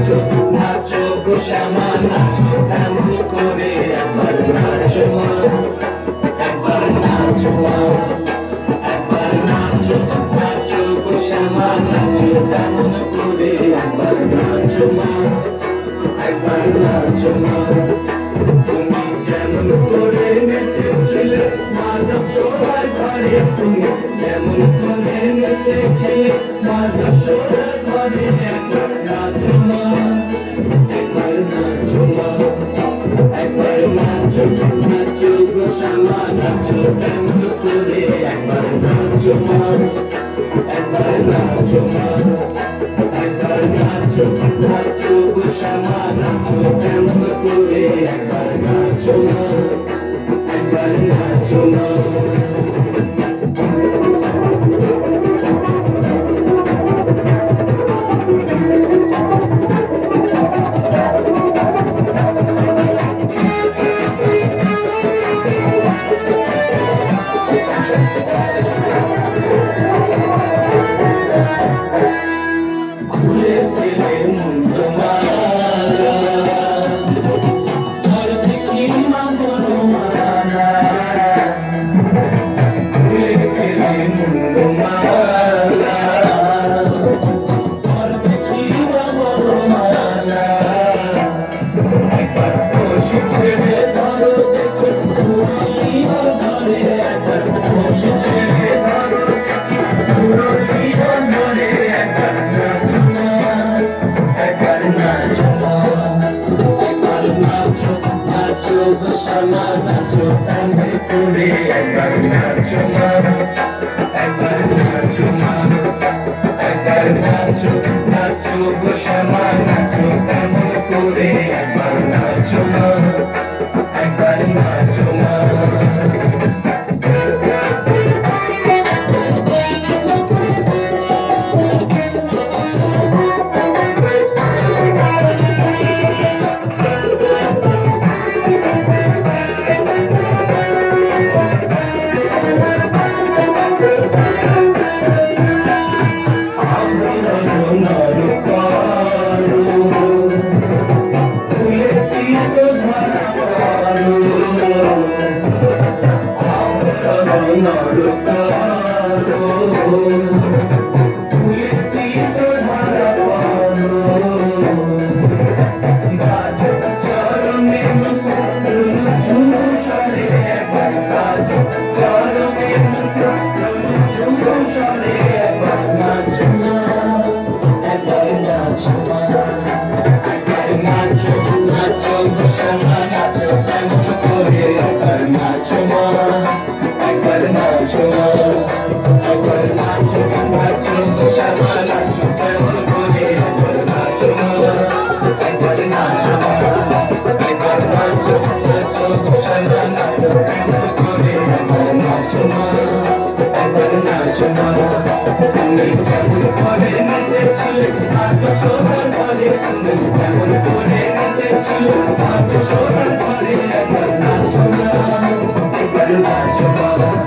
নাচো নাচো গো শ্যামা নাচো এমন করে একবার নাচো মা, একবার নাচো মা, একবার নাচো নাচো গো শ্যামা নাচো এমন করে একবার নাচো মা, একবার নাচো মা। তুমি যেমন করে নেচেছিলে মাধব সোহার ঘরে, তুমি যেমন করে নেচেছিলে মাধব সোহার ঘরে, একবার নাচো মা, একবার নাচো মা, একবার নাচো নাচো গো শ্যামা নাচো এমন করে একবার নাচো মা, একবার নাচো মা, একবার নাচো নাচো গো শ্যামা নাচো এমন করে একবার নাচো মা, একবার নাচো মা। খুলে দিলে মুন্ডমালা, ধরতে কি মা বনমালা, খুলে দিলে মুন্ডমালা, ধরতে কি মা বনমালা, একবার বসে ছেড়ে ধরো দেখো পুরলিও ধরে, একবার বসে ছেড়ে ধরো পুরলিও ধরে, একবার নাচো মা, একবার নাচো মা, একবার নাচো নাচো গো শ্যামা নাচো এমন করে একবার নাচো মা, একবার নাচো মা, একবার নাচো নাচো গো শ্যামা নাচো এমন করে একবার নাচো মা, একবার নাচো মা। তুমি যেমন করে নেচেছিলে মাধব সোহার ঘরে, তুমি যেমন করে নেচেছিলে মাধব সোহার ঘরে, একবার নাচো না, একবার নাচো না।